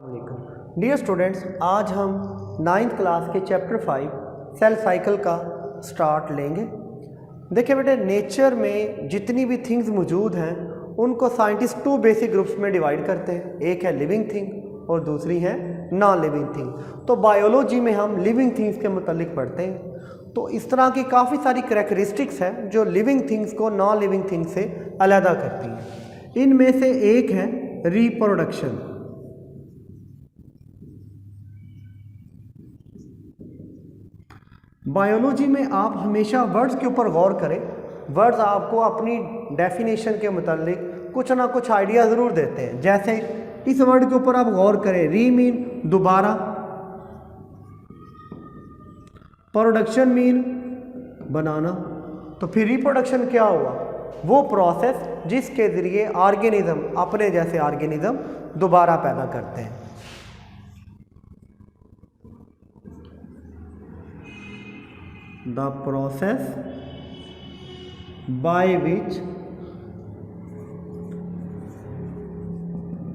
Dear students, आज हम ninth class के चैप्टर 5 सेल साइकिल का स्टार्ट लेंगे। देखिए बेटे, नेचर में जितनी भी थिंग्स मौजूद हैं उनको साइंटिस्ट 2 बेसिक ग्रुप्स में डिवाइड करते हैं। एक है लिविंग थिंग और दूसरी है नॉन लिविंग थिंग। तो बायोलॉजी में हम लिविंग थिंग्स के मुतालिक पढ़ते हैं। तो इस तरह की काफ़ी सारी करैक्टरिस्टिक्स हैं जो लिविंग थिंग्स को नॉन लिविंग थिंग्स से अलहदा करती हैं। इनमें से एक है रिप्रोडक्शन। बायोलॉजी में आप हमेशा वर्ड्स के ऊपर गौर करें। वर्ड्स आपको अपनी डेफिनेशन के मुतालिक कुछ ना कुछ आइडिया ज़रूर देते हैं। जैसे इस वर्ड के ऊपर आप गौर करें, री मीन दोबारा, प्रोडक्शन मीन बनाना। तो फिर रिप्रोडक्शन क्या हुआ? वो प्रोसेस जिसके ज़रिए ऑर्गेनिज्म अपने जैसे ऑर्गेनिज्म दोबारा पैदा करते हैं। The process by which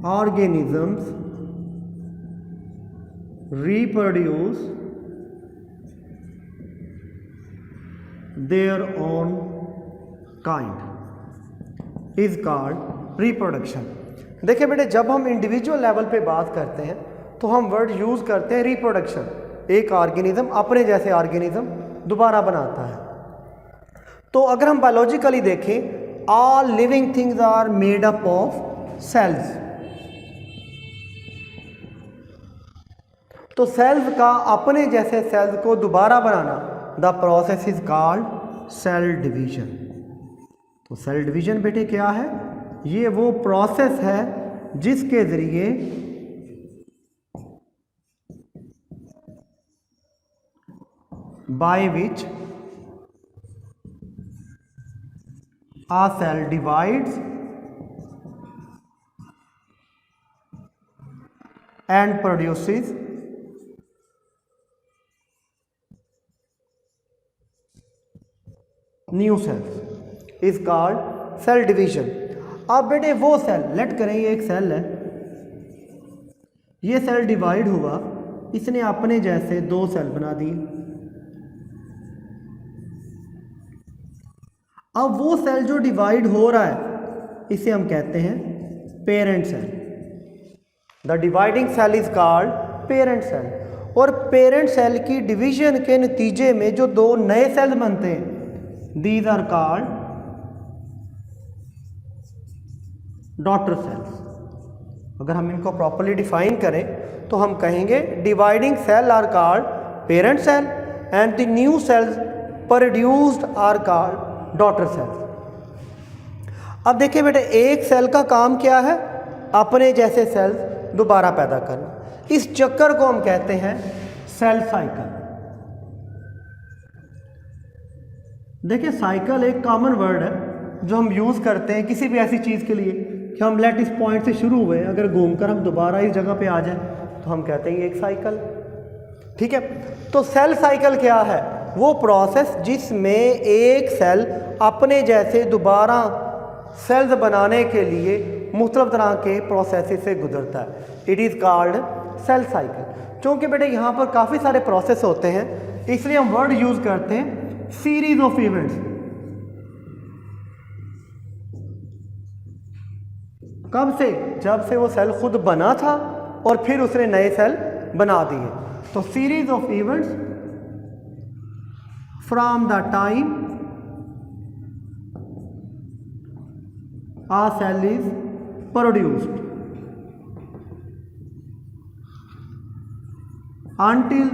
organisms reproduce their own kind is called reproduction। देखिए बेटे, जब हम इंडिविजुअल लेवल पे बात करते हैं तो हम वर्ड यूज़ करते हैं रिप्रोडक्शन। एक ऑर्गेनिज्म अपने जैसे ऑर्गेनिज्म दोबारा बनाता है। तो अगर हम बायोलॉजिकली देखें, all living things are made up of cells. तो सेल्स का अपने जैसे सेल्स को दोबारा बनाना, the process is called cell division. तो सेल डिवीजन बेटे क्या है? ये वो प्रोसेस है जिसके जरिए by which a cell divides and produces new cells is called cell division। अब बेटे वो सेल, लेट करें ये एक सेल है, ये सेल डिवाइड हुआ, इसने अपने जैसे 2 सेल बना दिए। अब वो सेल जो डिवाइड हो रहा है इसे हम कहते हैं parent cell. The dividing cell is called parent cell. और पेरेंट सेल की डिवीजन के नतीजे में जो 2 नए सेल बनते हैं, these are called daughter cells. अगर हम इनको प्रॉपर्ली डिफाइन करें तो हम कहेंगे dividing cell are called parent cell and the new cells produced are called daughter cells. अब देखिए बेटे, एक सेल का काम क्या है? अपने जैसे सेल्स दोबारा पैदा करना। इस चक्कर को हम कहते हैं सेल साइकिल। देखिए, साइकिल एक कॉमन वर्ड है जो हम यूज़ करते हैं किसी भी ऐसी चीज़ के लिए कि हम लेट इस पॉइंट से शुरू हुए, अगर घूमकर हम दोबारा इस जगह पे आ जाए तो हम कहते हैं ये एक साइकिल। ठीक है, तो सेल साइकिल क्या है? वो प्रोसेस जिसमें एक सेल अपने जैसे दोबारा सेल्स बनाने के लिए मुख्तलिफ तरह के प्रोसेस से गुजरता है। It is called cell cycle. चूँकि बेटे यहाँ पर काफ़ी सारे प्रोसेस होते हैं, इसलिए हम वर्ड यूज़ करते हैं सीरीज ऑफ इवेंट्स। कब से? जब से वो सेल खुद बना था और फिर उसने नए सेल बना दिए। तो series of events from the time a cell is produced until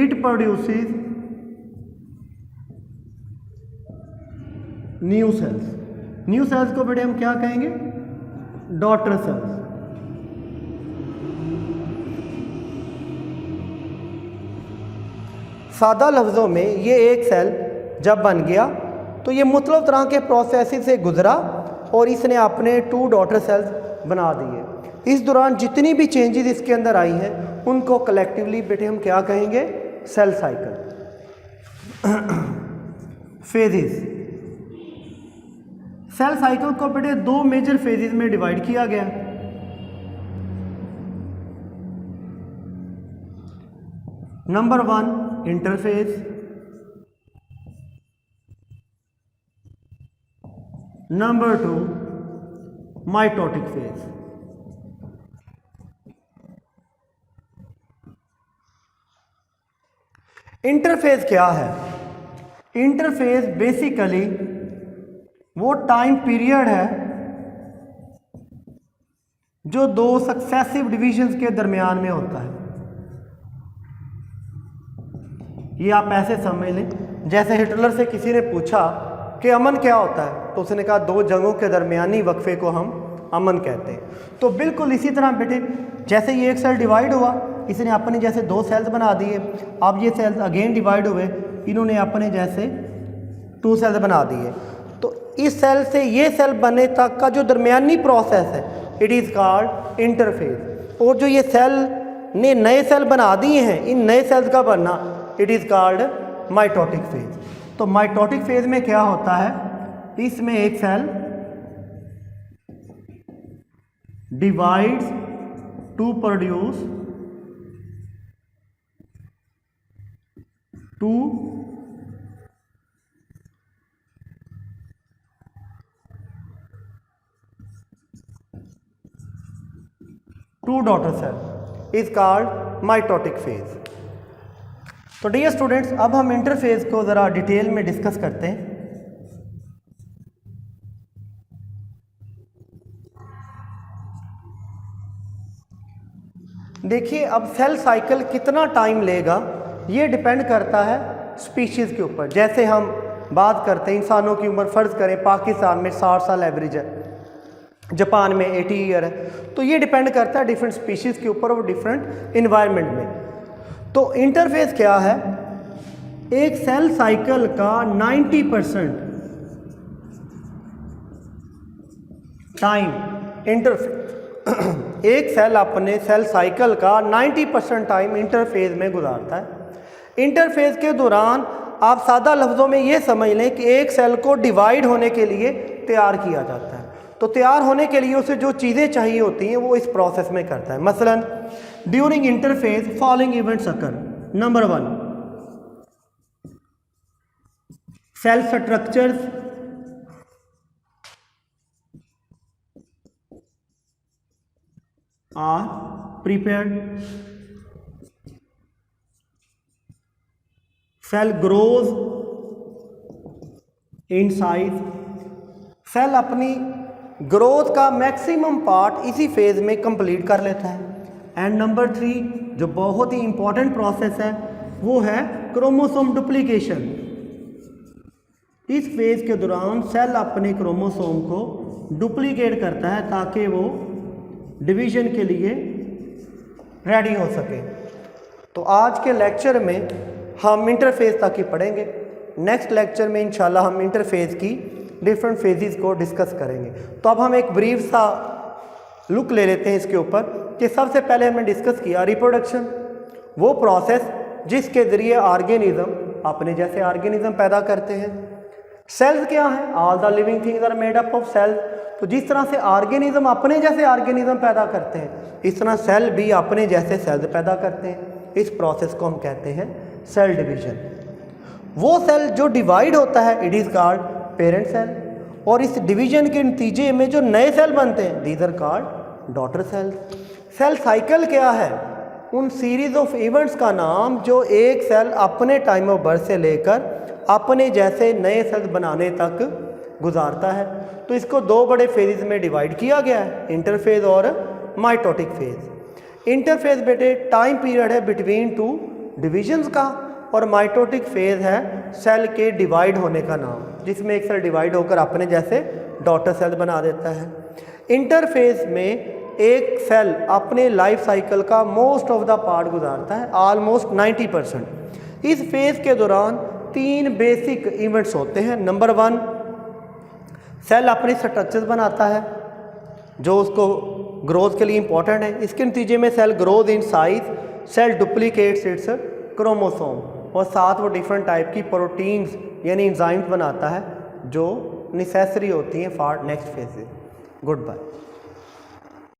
it produces new cells। New sales को बेटे हम क्या कहेंगे? Daughter cells. सादा लफ्ज़ों में ये एक सेल जब बन गया तो ये मुख्तलिफ तरह के प्रोसेस से गुजरा और इसने अपने 2 डॉटर सेल्स बना दिए। इस दौरान जितनी भी चेंजेस इसके अंदर आई हैं उनको कलेक्टिवली बेटे हम क्या कहेंगे? Cell cycle. Phases. Cell cycle को बेटे 2 मेजर फेजेस में डिवाइड किया गया। Number 1 interphase, number 2 mitotic phase. Interphase क्या है? इंटरफेज बेसिकली वो टाइम पीरियड है जो दो सक्सेसिव डिविजन्स के दरमियान में होता है। ये आप ऐसे समझ लें, जैसे हिटलर से किसी ने पूछा कि अमन क्या होता है, तो उसने कहा दो जंगों के दरमियानी वक्फे को हम अमन कहते हैं। तो बिल्कुल इसी तरह बेटे, जैसे ये एक सेल डिवाइड हुआ, इसने अपने जैसे दो सेल्स बना दिए, अब ये सेल्स अगेन डिवाइड हुए, इन्होंने अपने जैसे 2 सेल्स बना दिए। तो इस सेल से ये सेल बनने तक का जो दरमियानी प्रोसेस है, इट इज़ कॉल्ड इंटरफेज। और जो ये सेल ने नए सेल बना दिए हैं, इन नए सेल्स का बनना, it is called mitotic phase. तो माइटोटिक फेज में क्या होता है, इसमें एक cell divides to produce 2 daughter cell is called mitotic phase. तो डियर स्टूडेंट्स, अब हम इंटरफेज को ज़रा डिटेल में डिस्कस करते हैं। देखिए, अब सेल साइकिल कितना टाइम लेगा ये डिपेंड करता है स्पीशीज़ के ऊपर। जैसे हम बात करते हैं इंसानों की उम्र, फ़र्ज़ करें पाकिस्तान में 60 साल एवरेज है, जापान में 80 ईयर है। तो ये डिपेंड करता है डिफरेंट स्पीशीज़ के ऊपर और डिफरेंट इन्वायरमेंट में। तो इंटरफेस क्या है? एक सेल साइकिल का 90% टाइम इंटरफेज एक सेल अपने सेल साइकिल का 90% टाइम इंटरफेज में गुजारता है। इंटरफेज के दौरान आप सादा लफ्ज़ों में ये समझ लें कि एक सेल को डिवाइड होने के लिए तैयार किया जाता है। तो तैयार होने के लिए उसे जो चीज़ें चाहिए होती हैं वो इस प्रोसेस में करता है। मसलन during interphase following events occur. Number 1, cell structures are prepared, cell grows in size, cell अपनी ग्रोथ का मैक्सिमम पार्ट इसी फेज में कंप्लीट कर लेता है। एंड नंबर 3, जो बहुत ही इंपॉर्टेंट प्रोसेस है, वो है क्रोमोसोम डुप्लीकेशन। इस फेज के दौरान सेल अपने क्रोमोसोम को डुप्लीकेट करता है ताकि वो डिवीजन के लिए रेडी हो सके। तो आज के लेक्चर में हम इंटरफेज तक ही पढ़ेंगे। नेक्स्ट लेक्चर में इंशाल्लाह हम इंटरफेज की डिफरेंट फेजेस को डिस्कस करेंगे। तो अब हम एक ब्रीफ सा लुक ले लेते हैं इसके ऊपर कि सबसे पहले हमने डिस्कस किया रिप्रोडक्शन, वो प्रोसेस जिसके ज़रिए ऑर्गेनिज्म अपने जैसे ऑर्गेनिज्म पैदा करते हैं। सेल्स क्या हैं? All the living things are made up of cells. तो जिस तरह से ऑर्गेनिज्म अपने जैसे ऑर्गेनिज्म पैदा करते हैं, इस तरह सेल भी अपने जैसे सेल्स पैदा करते हैं। इस प्रोसेस को हम कहते हैं सेल डिवीजन। वो सेल जो डिवाइड होता है, it is called parent cell, और इस डिवीजन के नतीजे में जो नए सेल बनते हैं, these are called daughter cells. Cell cycle क्या है? उन सीरीज ऑफ इवेंट्स का नाम जो एक सेल अपने टाइम ऑफ बर्थ से लेकर अपने जैसे नए सेल्स बनाने तक गुजारता है। तो इसको दो बड़े फेजेस में डिवाइड किया गया है, इंटरफेज और माइटोटिक फेज। इंटरफेज बेटे टाइम पीरियड है बिटवीन 2 डिविजन्स का, और माइटोटिक फेज है सेल के डिवाइड होने का नाम, जिसमें एक सेल डिवाइड होकर अपने जैसे डॉटर सेल बना देता है। इंटरफेज में एक सेल अपने लाइफ साइकिल का मोस्ट ऑफ द पार्ट गुजारता है, ऑलमोस्ट 90%। इस फेज के दौरान 3 बेसिक इवेंट्स होते हैं। नंबर 1, सेल अपने स्ट्रक्चर्स बनाता है जो उसको ग्रोथ के लिए इंपॉर्टेंट है। इसके नतीजे में cell growth in size, cell duplicates its chromosome, और साथ वो डिफरेंट टाइप की प्रोटीन्स यानी एंजाइम्स बनाता है जो नेसेसरी होती हैं for next phase. Good bye.